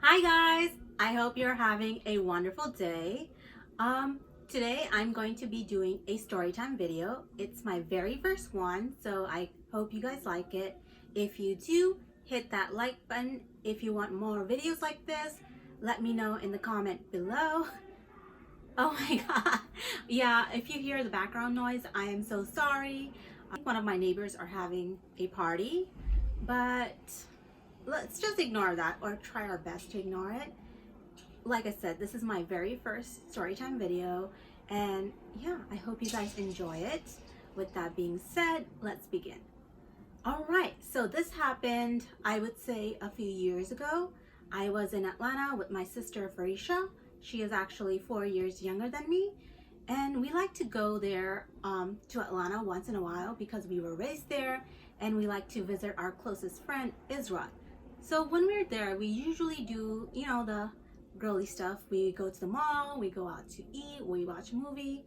Hi guys, I hope you're having a wonderful day. Today I'm going to be doing a storytime video. It's my very first one, so I hope you guys like it. If you do, hit that like button. If you want more videos like this, let me know in the comment below. Oh my god. Yeah, if you hear the background noise, I am so sorry. I think one of my neighbors are having a party, but let's just ignore that or try our best to ignore it. Like I said, this is my very first storytime video, and yeah, I hope you guys enjoy it. With that being said, let's begin. All right, so this happened, I would say, a few years ago. I was in Atlanta with my sister Farisha. She is actually 4 years younger than me, and we like to go there to Atlanta once in a while because we were raised there, and we like to visit our closest friend Isra. So when we're there, we usually do, the girly stuff. We go to the mall, we go out to eat, we watch a movie.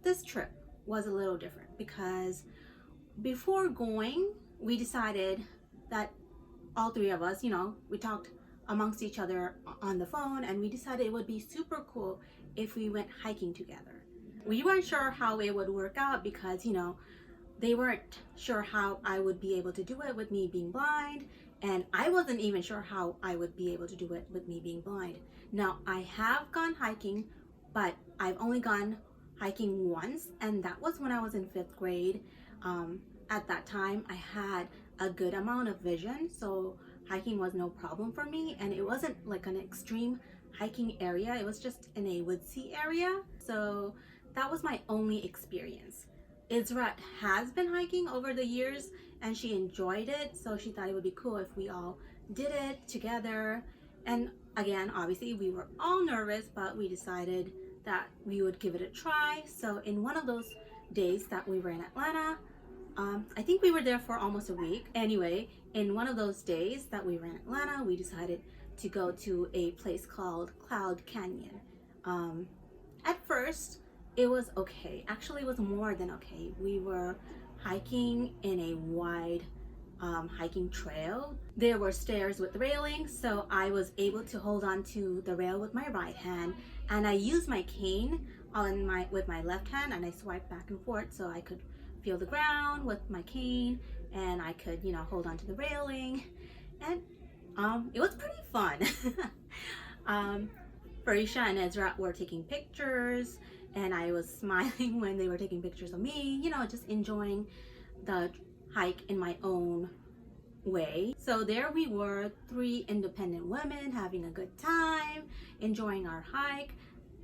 This trip was a little different because before going, we decided that all three of us, we talked amongst each other on the phone, and we decided it would be super cool if we went hiking together. We weren't sure how it would work out because, they weren't sure how I would be able to do it with me being blind, and I wasn't even sure how I would be able to do it with me being blind. Now, I have gone hiking, but I've only gone hiking once, and that was when I was in fifth grade. At that time, I had a good amount of vision, so hiking was no problem for me, and it wasn't like an extreme hiking area. It was just in a woodsy area, so that was my only experience. Israt has been hiking over the years and she enjoyed it, so she thought it would be cool if we all did it together. And again, obviously, we were all nervous, but we decided that we would give it a try. So, in one of those days that we were in Atlanta, I think we were there for almost a week. Anyway, in one of those days that we were in Atlanta, we decided to go to a place called Cloud Canyon. At first, it was okay. Actually, it was more than okay. We were hiking in a wide hiking trail. There were stairs with railings, so I was able to hold on to the rail with my right hand, and I used my cane with my left hand, and I swiped back and forth so I could feel the ground with my cane, and I could, hold on to the railing, and it was pretty fun. um, Farisha and Ezra were taking pictures, and I was smiling when they were taking pictures of me, just enjoying the hike in my own way. So there we were, three independent women having a good time, enjoying our hike.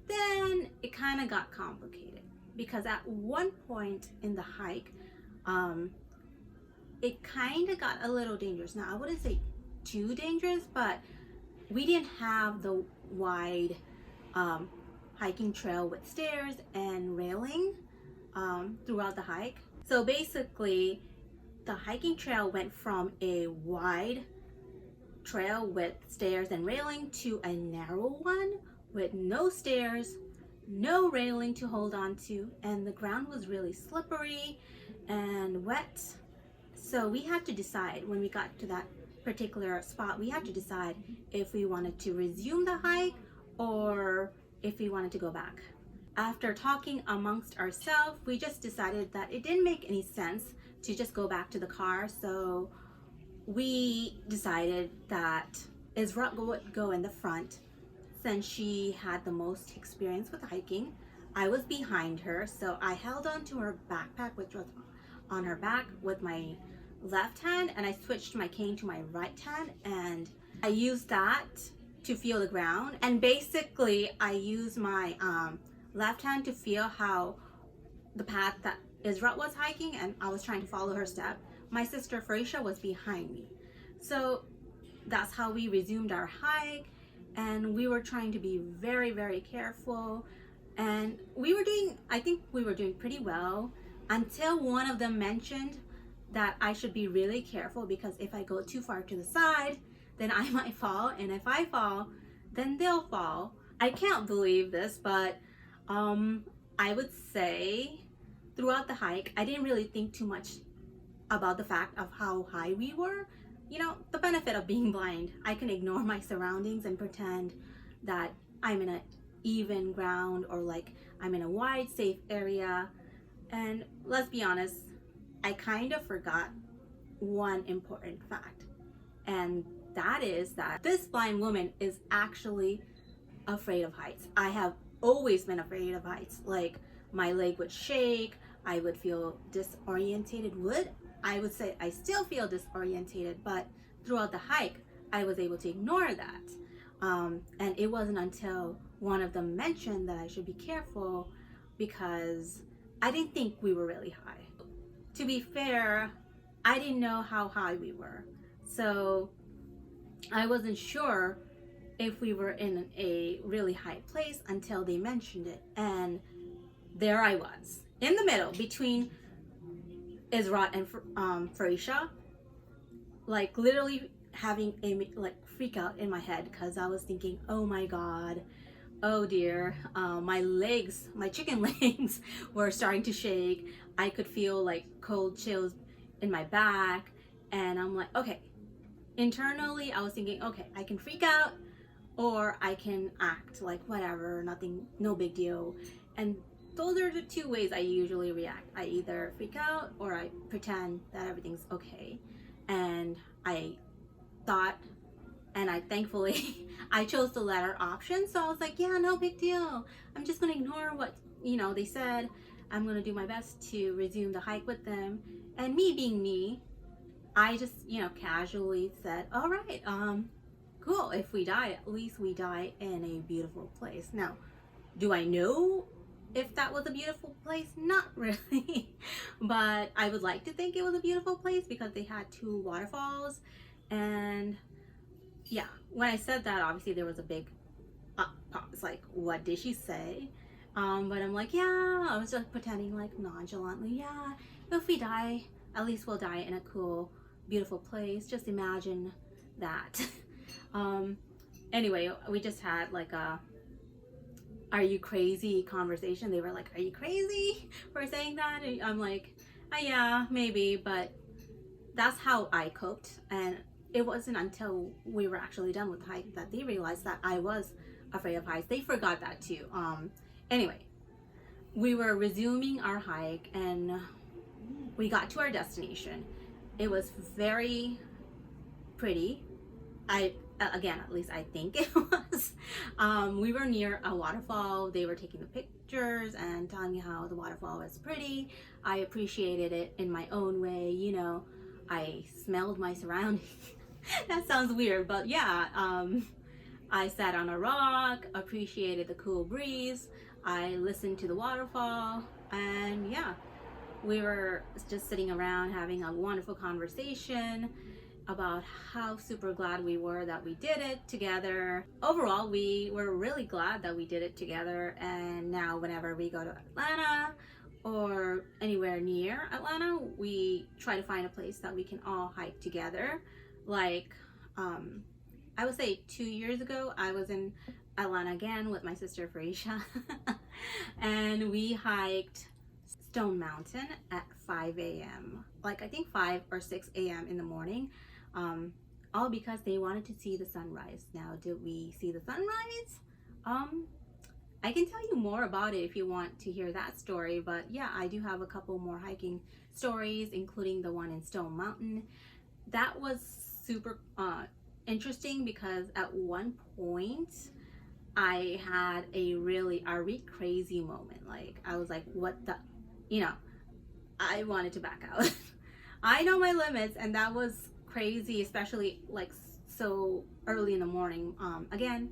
Then it kind of got complicated because at one point in the hike, it kind of got a little dangerous. Now, I wouldn't say too dangerous, but we didn't have the wide hiking trail with stairs and railing throughout the hike. So basically, the hiking trail went from a wide trail with stairs and railing to a narrow one with no stairs, no railing to hold on to, and the ground was really slippery and wet. So we had to decide when we got to that particular spot, we had to decide if we wanted to resume the hike or if we wanted to go back. After talking amongst ourselves, we just decided that it didn't make any sense to just go back to the car. So we decided that Isra would go in the front since she had the most experience with hiking. I was behind her, so I held on to her backpack, which was on her back, with my left hand, and I switched my cane to my right hand, and I used that to feel the ground. And basically, I used my left hand to feel how the path that Isra was hiking, and I was trying to follow her step. My sister Farisha was behind me. So that's how we resumed our hike, and we were trying to be very, very careful. And I think we were doing pretty well until one of them mentioned that I should be really careful because if I go too far to the side, then I might fall, and if I fall, then they'll fall. I can't believe this, but I would say throughout the hike, I didn't really think too much about the fact of how high we were. you know, the benefit of being blind, I can ignore my surroundings and pretend that I'm in an even ground, or like I'm in a wide, safe area. And let's be honest, I kind of forgot one important fact, and that is that this blind woman is actually afraid of heights. I have always been afraid of heights. Like, my leg would shake, I would feel disorientated. I would say I still feel disorientated, but throughout the hike, I was able to ignore that. And it wasn't until one of them mentioned that I should be careful, because I didn't think we were really high. To be fair, I didn't know how high we were. So I wasn't sure if we were in a really high place until they mentioned it. And there I was, in the middle between Israt and Farisha, like literally having a like freak out in my head, because I was thinking, oh my god, oh dear, my legs, my chicken legs were starting to shake. I could feel like cold chills in my back, and I'm like, okay, internally I was thinking, okay, I can freak out or I can act like whatever, nothing, no big deal. And those are the two ways I usually react. I either freak out or I pretend that everything's okay. And I thought, and I thankfully I chose the latter option. So I was like, yeah, no big deal, I'm just gonna ignore what, you know, they said. I'm gonna do my best to resume the hike with them. And me being me, I just, you know, casually said, all right, cool, if we die, at least we die in a beautiful place. Now, do I know if that was a beautiful place? Not really. But I would like to think it was a beautiful place, because they had 2 waterfalls. And yeah, when I said that, obviously there was a big pause, like, what did she say? But I'm like, yeah, I was just pretending, like, nonchalantly, yeah, if we die, at least we'll die in a cool, beautiful place. Just imagine that. Anyway, we just had like a are you crazy conversation. They were like, are you crazy for saying that? And I'm like, yeah, maybe, but that's how I coped. And it wasn't until we were actually done with the hike that they realized that I was afraid of heights. They forgot that too. Anyway, we were resuming our hike and we got to our destination. It was very pretty. Again, at least I think it was. We were near a waterfall. They were taking the pictures and telling me how the waterfall was pretty. I appreciated it in my own way, you know. I smelled my surroundings. That sounds weird, but yeah. I sat on a rock, appreciated the cool breeze. I listened to the waterfall, and yeah, we were just sitting around having a wonderful conversation about how super glad we were that we did it together. Overall, we were really glad that we did it together. And now whenever we go to Atlanta or anywhere near Atlanta, we try to find a place that we can all hike together. Like, I would say 2 years ago, I was in Atlanta again with my sister Farisha and we hiked Stone Mountain at 5 a.m. like I think 5 or 6 a.m. in the morning, all because they wanted to see the sunrise. Now, did we see the sunrise? I can tell you more about it if you want to hear that story, but yeah, I do have a couple more hiking stories, including the one in Stone Mountain. That was super interesting because at one point I had a really crazy moment. Like, I was like, what the, you know, I wanted to back out. I know my limits, and that was crazy, especially like so early in the morning. Again,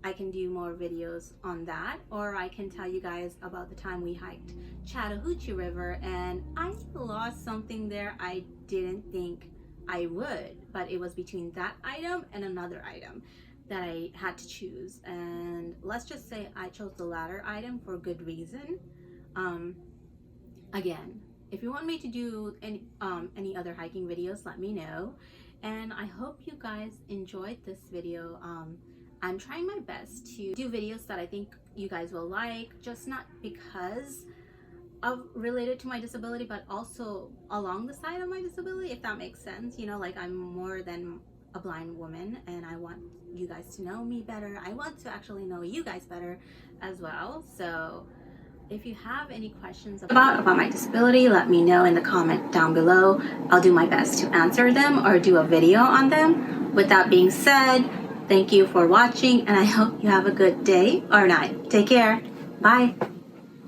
I can do more videos on that, or I can tell you guys about the time we hiked Chattahoochee River and I lost something there. I didn't think I would, but it was between that item and another item that I had to choose, and let's just say I chose the latter item for good reason. Again, if you want me to do any other hiking videos, let me know. And I hope you guys enjoyed this video. I'm trying my best to do videos that I think you guys will like, just not because related to my disability, but also along the side of my disability, if that makes sense. You know, like I'm more than a blind woman, and I want you guys to know me better. I want to actually know you guys better as well. So if you have any questions about my disability, let me know in the comment down below. I'll do my best to answer them or do a video on them. With that being said, thank you for watching, and I hope you have a good day or night. Take care. Bye.